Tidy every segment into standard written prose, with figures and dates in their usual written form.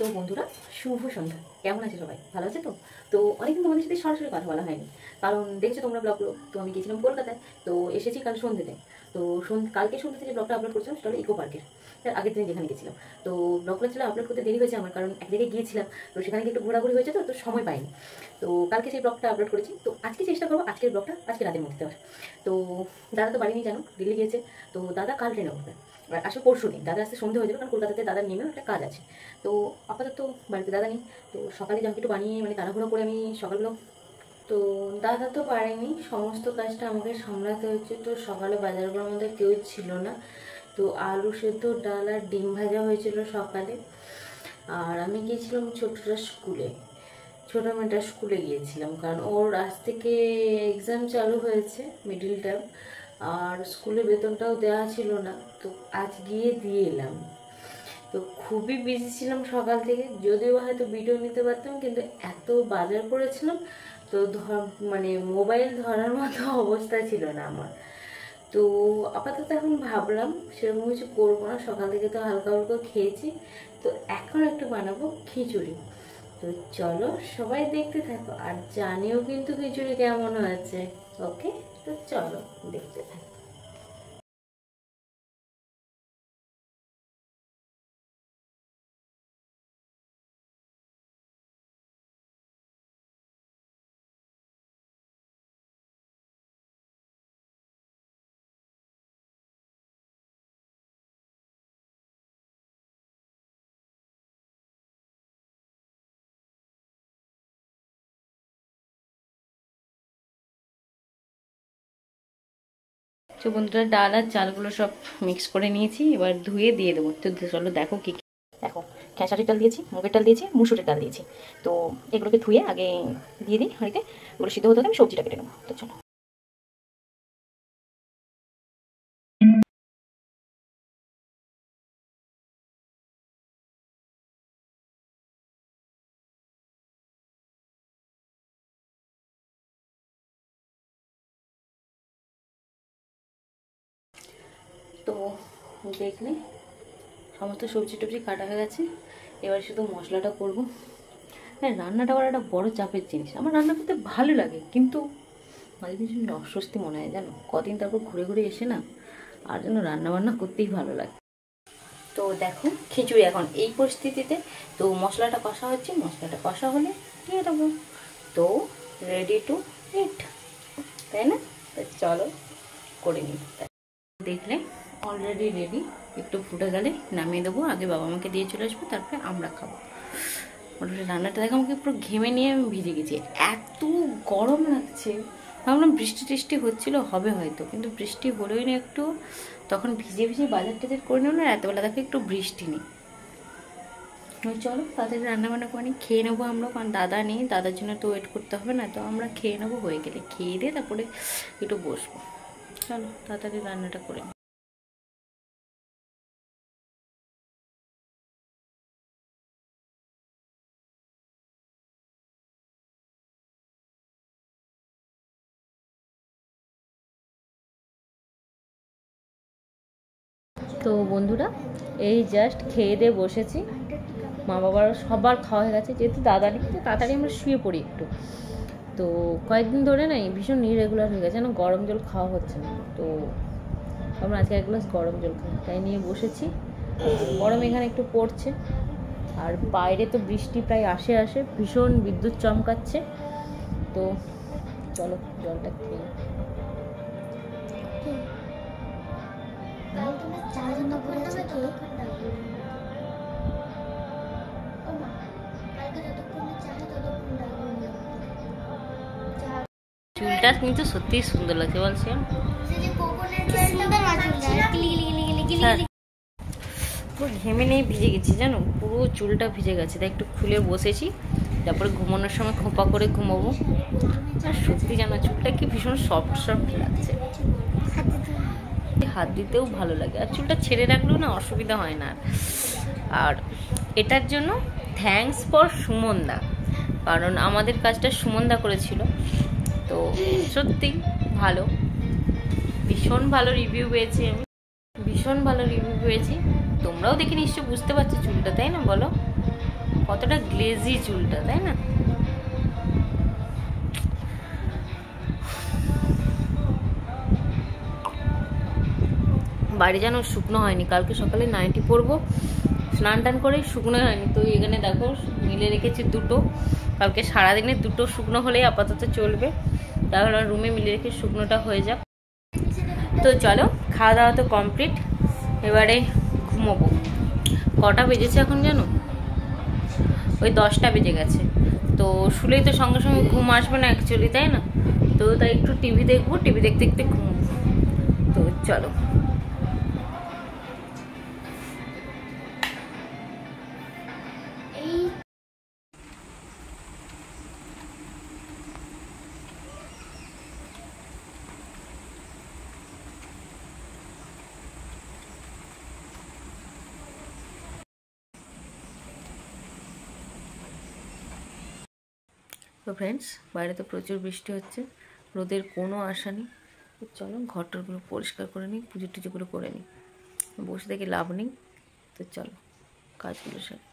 তো বন্ধুরা শুভ সন্ধ্যা, কেমন আছে সবাই? ভালো আছে তো? তো অনেকদিন তোমাদের সাথে সরাসরি কথা বলা হয়নি, কারণ দেখছো তোমরা ব্লগগুলো। তো আমি গেছিলাম কলকাতায়, তো এসেছি কাল সন্ধ্যেতে। তো কালকে সন্ধ্যে থেকে ব্লগটা আপলোড করছিলাম, সেটা হলো ইকো পার্কের, তার আগের দিন যেখানে গেছিলাম। তো ব্লগটা ছিল আপলোড করতে দেরি হয়েছে আমার, কারণ এক জায়গায় গিয়েছিলাম, তো সেখানে একটু ঘোরাঘুরি হয়েছে, তো সময় পাইনি। তো কালকে সেই ব্লগটা আপলোড করেছি। তো আজকে চেষ্টা করবো আজকের ব্লগটা আজকে রাতের মধ্যে দেওয়ার। তো দাদা তো বাড়ি নেই, জানো, দিল্লি গিয়েছে। তো দাদা কাল ট্রেনে উঠবে, আসলে পরশু দিন দাদা আসতে সন্ধে হয়ে যাবে, কারণ কলকাতাতে দাদার নেমেও একটা কাজ আছে। তো আপাতত বাড়িতে দাদা নেই। তো সকালে যা একটু বানিয়ে মানে তাড়াহুড়ো করে আমি সকালগুলো, তো দাদা তো পারেনি, সমস্ত কাজটা আমাকে সামলাতে হচ্ছে। তো সকালে বাজার করার মধ্যে কেউ ছিল না। তো আলু সেদ্ধ, ডাল আর ডিম ভাজা হয়েছিল সকালে। আর আমি গিয়েছিলাম ছোটটা স্কুলে, ছোটো মেয়েটার স্কুলে গিয়েছিলাম, কারণ ওর আজ থেকে এক্সাম চালু হয়েছে, মিডিল টার্ম। আর স্কুলে বেতনটাও দেওয়া ছিল না, তো আজ গিয়ে দিয়ে এলাম। তো খুবই বিজি ছিলাম সকাল থেকে, যদিও হয়তো ভিডিও নিতে পারতাম, কিন্তু এত বাজার করেছিলাম, তো মানে মোবাইল ধরার মতো অবস্থা ছিল না আমার। তো আপাতত এখন ভাবলাম সেরকম কিছু করবো না, সকাল থেকে তো হালকা হালকা খেয়েছি। তো এখন একটু বানাবো খিচুড়ি। তো চলো সবাই দেখতে থাকো, আর জানিও কিন্তু খিচুড়ি কেমন হয়েছে। ওকে, তো চলো দেখতে থাকো। তো বন্ধুরা, ডাল আর চালগুলো সব মিক্স করে নিয়েছি, এবার ধুয়ে দিয়ে দেবো। তো চলো দেখো কি কি। দেখো, খেসারির ডাল দিয়েছি, মুগের ডাল দিয়েছি, মুসুরের ডাল দিয়েছি। তো এগুলোকে ধুয়ে আগে দিয়ে দিই হাঁড়িতে, ওগুলো সিদ্ধ হতে হতে আমি সবজিটা কেটে নেবো। তো চলো। তো দেখলে সমস্ত সবজি টবজি কাটা হয়ে গেছে, এবার শুধু মশলাটা করবো। হ্যাঁ, রান্নাটা করা একটা বড় চাপের জিনিস। আমার রান্না করতে ভালো লাগে, কিন্তু মাঝে মাঝে অস্বস্তি মনে হয়, জানো। কদিন তারপর ঘুরে ঘুরে এসে না, আর যেন রান্না বান্না করতেই ভালো লাগে। তো দেখো খিচুড়ি এখন এই পরিস্থিতিতে, তো মশলাটা কষা হচ্ছে, মশলাটা কষা হলে দিয়ে দেবো। তো রেডি টু ইট, তাই না? তো চলো করে নিই। দেখলে অলরেডি রেডি, একটু ফুটে গেলে নামিয়ে দেবো। আগে বাবা মাকে দিয়ে চলে আসবো, তারপরে আমরা খাবো। মোটামুটি রান্নাটা দেখো আমাকে পুরো ঘেমে নিয়ে আমি ভিজে গেছি, এত গরম লাগছে। ভাবলাম বৃষ্টি টিষ্টি হচ্ছিল, হবে হয়তো, কিন্তু বৃষ্টি হলোই না একটু। তখন ভিজে ভিজে বাজার টাজার করে নেবো না, রাতেবেলা দেখো একটু বৃষ্টি নেই। চলো তাড়াতাড়ি রান্না বান্না করে খেয়ে নেবো আমরা, কারণ দাদা নেই, দাদার জন্য তো ওয়েট করতে হবে না। তো আমরা খেয়ে নেবো, হয়ে গেলে খেয়ে দিয়ে তারপরে একটু বসবো। চলো তাড়াতাড়ি রান্নাটা করে নিই। তো বন্ধুরা, এই জাস্ট খেয়ে দিয়ে বসেছি। মা বাবার সবার খাওয়া হয়ে গেছে, যেহেতু দাদা নেই, তো তাড়াতাড়ি আমরা শুয়ে পড়ি একটু। তো কয়েকদিন ধরে না ভীষণ ইরেগুলার হয়ে গেছে, না গরম জল খাওয়া হচ্ছে না। তো আমরা আজকে এক গ্লাস গরম জল খাই, তাই নিয়ে বসেছি। গরম এখানে একটু পড়ছে, আর বাইরে তো বৃষ্টি প্রায় আসে আসে, ভীষণ বিদ্যুৎ চমকাচ্ছে। তো চলো জলটা খেয়ে। চুলটা কিন্তু সত্যিই সুন্দর লাগছে, বলছি পুরো ঘেমে নিয়ে ভিজে গেছি, জানো, পুরো চুলটা ভিজে গেছে। তাই একটু খুলে বসেছি, তারপরে ঘুমানোর সময় খোঁপা করে ঘুমাবো। আর সত্যি জানো চুলটা কি ভীষণ সফট সফট লাগছে, হাত দিতেও ভালো লাগে। আর চুলটা ছেড়ে রাখলেও না অসুবিধা হয় না। আর এটার জন্য থ্যাঙ্কস ফর সুমনদা, কারণ আমাদের কাজটা সুমনদা করেছিল। তো সত্যি ভালো, ভীষণ ভালো রিভিউ পেয়েছি আমি, ভীষণ ভালো রিভিউ পেয়েছি। তোমরাও দেখে নিশ্চয় বুঝতে পারছো চুলটা, তাই না বলো? কতটা গ্লেজি চুলটা, তাই না? বাড়ি যেন শুকনো হয়নি, কালকে সকালে নাইটি পরবো, স্নান টান করে শুকনো হয়নি। তো এখানে দেখো মিলে রেখেছি দুটো, কালকে সারাদিনে দুটো শুকনো হলেই আপাতত চলবে, তাহলে রুমে মিলে রেখে শুকনোটা হয়ে যাক। তো চলো, খাওয়া দাওয়া তো কমপ্লিট, এবারে ঘুমোবো। কটা বেজেছে এখন জানো? ওই 10টা বেজে গেছে। তো শুলেই তো সঙ্গে সঙ্গে ঘুম আসবে না অ্যাকচুয়ালি, তাই না? তো তাই একটু টিভি দেখবো, টিভি দেখতে দেখতে ঘুমোবো। তো চলো। তো ফ্রেন্ডস, বাইরে তো প্রচুর বৃষ্টি হচ্ছে, রোদের কোনো আশা নেই। তো চলো ঘরটারগুলো পরিষ্কার করে নিই, পুজো টুজোগুলো করে নিই, বসে থেকে লাভ নেই। তো চলো কাজগুলো সারি।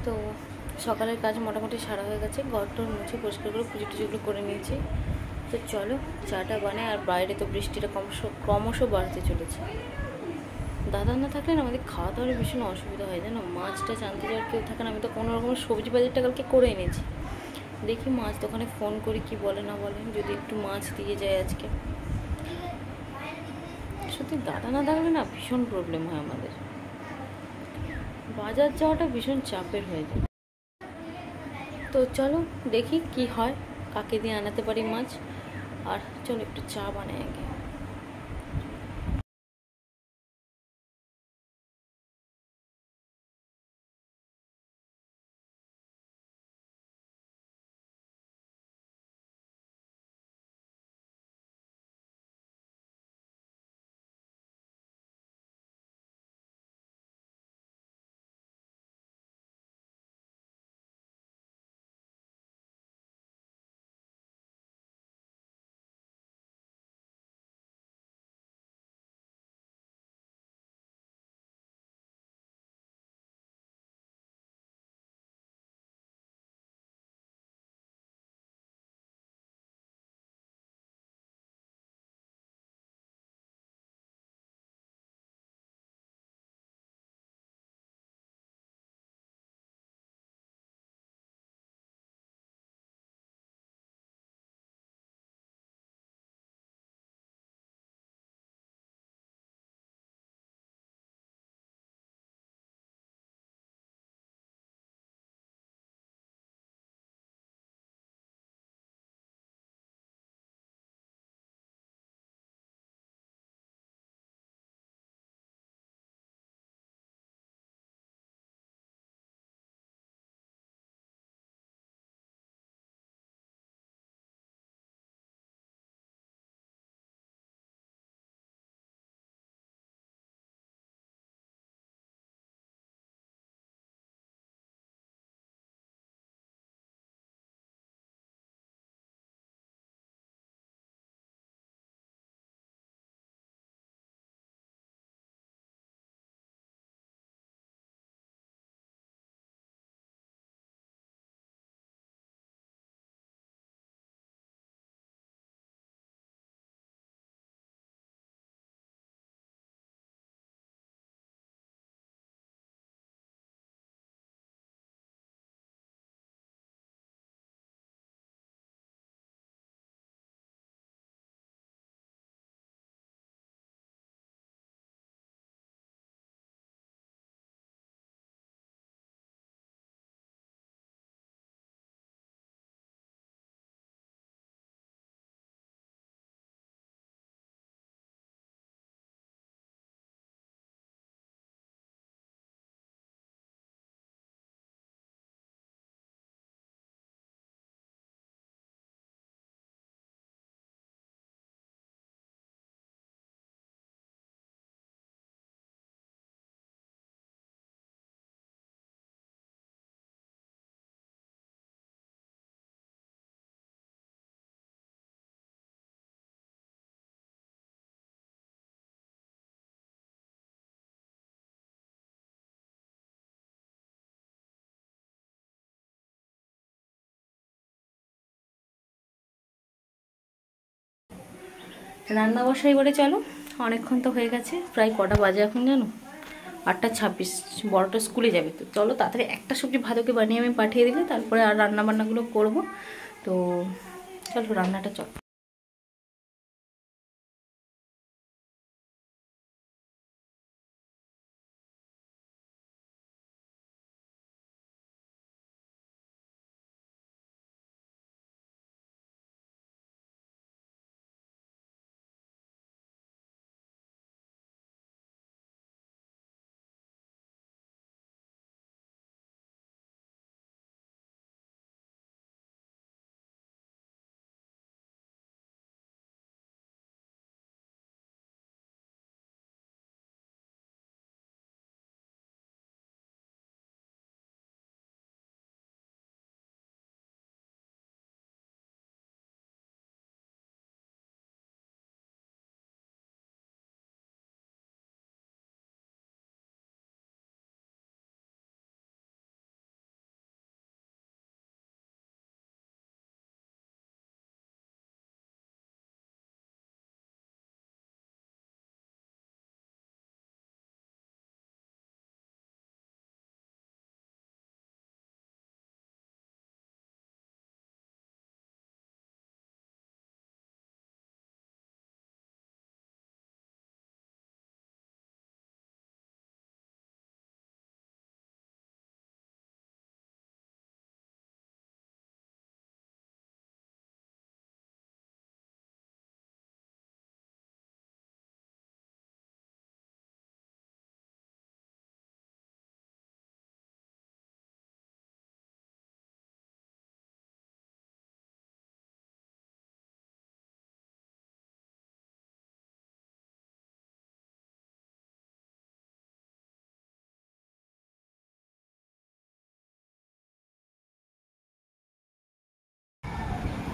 তো সকালের কাজ মোটামুটি সারা হয়ে গেছে, ঘরটা মুছে পরিষ্কার করে পুজো টুজোগুলো করে নিয়েছি। তো চলো চাটা বানাই। আর বাইরে তো বৃষ্টিটা ক্রমশ বাড়তে চলেছে। দাদা না থাকলে না আমাদের খাওয়া দাওয়ার ভীষণ অসুবিধা হয়, জানো? মাছ টাছ আনতে যাওয়ার কেউ থাকে না। আমি তো কোনো রকম সবজি বাজারটা কালকে করে এনেছি, দেখি মাছ দোকানে ফোন করি কি বলে না বলে, যদি একটু মাছ দিয়ে যায় আজকে। সত্যি দাদা না থাকলে না ভীষণ প্রবলেম হয় আমাদের, বাজার যাওয়াটা ভীষণ চাপের হয়ে যায়। তো চলো দেখি কি হয়, কাকে দিয়ে আনাতে পারি মাছ। আর চলো একটু চা বানাই আগে। রান্না বসাই বলে চলো, অনেকক্ষণ তো হয়ে গেছে, প্রায় কটা বাজে এখন জানো, 8:26। বড়টা স্কুলে যাবে, তো চলো তাড়াতাড়ি একটা সবজি ভাতকে বানিয়ে আমি পাঠিয়ে দিলে তারপরে আর রান্না বান্নাগুলো করবো। তো চলো রান্নাটা চলো।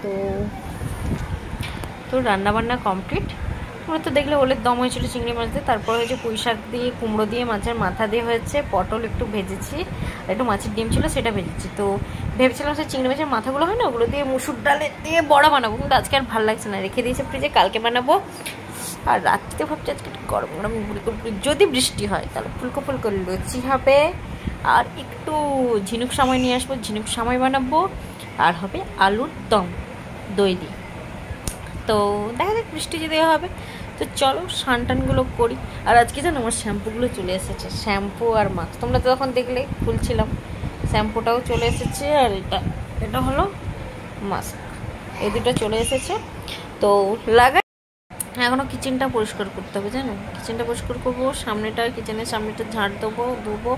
তো তো রান্নাবান্না কমপ্লিট। তোমরা তো দেখলে ওলের দম হয়েছিল চিংড়ি মাছ দিয়ে, তারপর হয়েছে পুঁই শাক দিয়ে, কুমড়ো দিয়ে, মাছের মাথা দিয়ে হয়েছে, পটল একটু ভেজেছি, আর একটু মাছের ডিম ছিল সেটা ভেজেছি। তো ভেবেছিলাম সে চিংড়ি মাছের মাথাগুলো হয় না, ওগুলো দিয়ে মুসুর ডালে দিয়ে বড়া বানাবো, কিন্তু আজকে আর ভালো লাগছে না, রেখে দিয়েছে ফ্রিজে, কালকে বানাবো। আর রাত্রিতে ভাবছি আজকে গরম গরম যদি বৃষ্টি হয় তাহলে ফুলকো ফুলকো লুচি হবে, আর একটু ঝিনুক সামাই নিয়ে আসবো, ঝিনুক সামাই বানাবো, আর হবে আলুর দম দই দিয়ে। তো দেখা যাক বৃষ্টি যদি হবে। তো চলো স্নান-টানগুলো করি। আর আজকে জানো আমার শ্যাম্পুগুলো চলে এসেছে, শ্যাম্পু আর মাস্ক, তোমরা তো তখন দেখলে খুলছিলাম, শ্যাম্পুটাও চলে এসেছে, আর এটা হলো মাস্ক, এই দুটো চলে এসেছে। তো লাগাই, এখনও কিচেনটা পরিষ্কার করতে হবে জানো, কিচেনটা পরিষ্কার করবো, সামনেটা কিচেনের সামনেটা ঝাড় দেবো,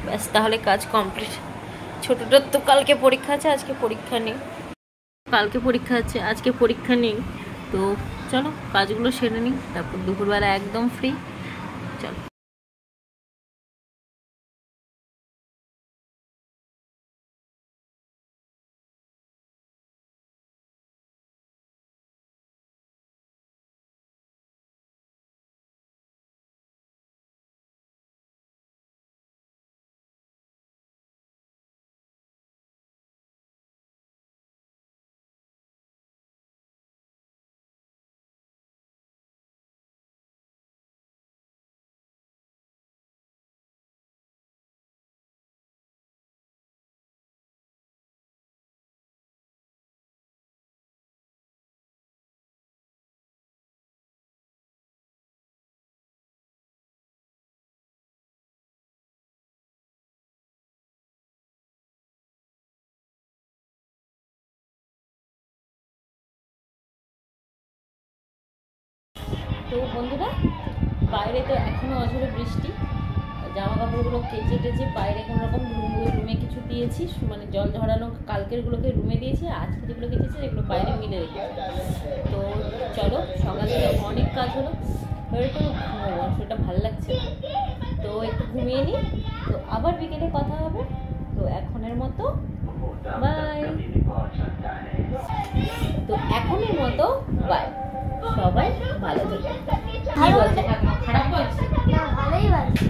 ব্যাস, তাহলে কাজ কমপ্লিট। ছোটোটার তো কালকে পরীক্ষা আছে, আজকে পরীক্ষা নেই, কালকে পরীক্ষা আছে, আজকে পরীক্ষা নেই। তো চলো কাজগুলো সেরে নিই, তারপর দুপুরবেলা একদম ফ্রি। চলো। তো বন্ধুরা, বাইরে তো এখনও অঝরে বৃষ্টি, জামা কাপড়গুলো কেচে টেচে বাইরে কোনো রকম রুমে কিছু দিয়েছি, মানে জল ঝরানো কালকেরগুলোকে রুমে দিয়েছি, আজকে যেগুলো কেচেছি সেগুলো বাইরে মিলে রেখেছি। তো চলো, সকাল থেকে অনেক কাজ হলো, এবার একটু ঘুমোবো, সেটা ভালো লাগছে, তো একটু ঘুমিয়ে নিই, তো আবার বিকেলে কথা হবে। তো এখনের মতো বাই, তো এখনের মতো বাই, সবাই ভালো থাকবে। খারাপ বলছে না, ভালোই বলছে।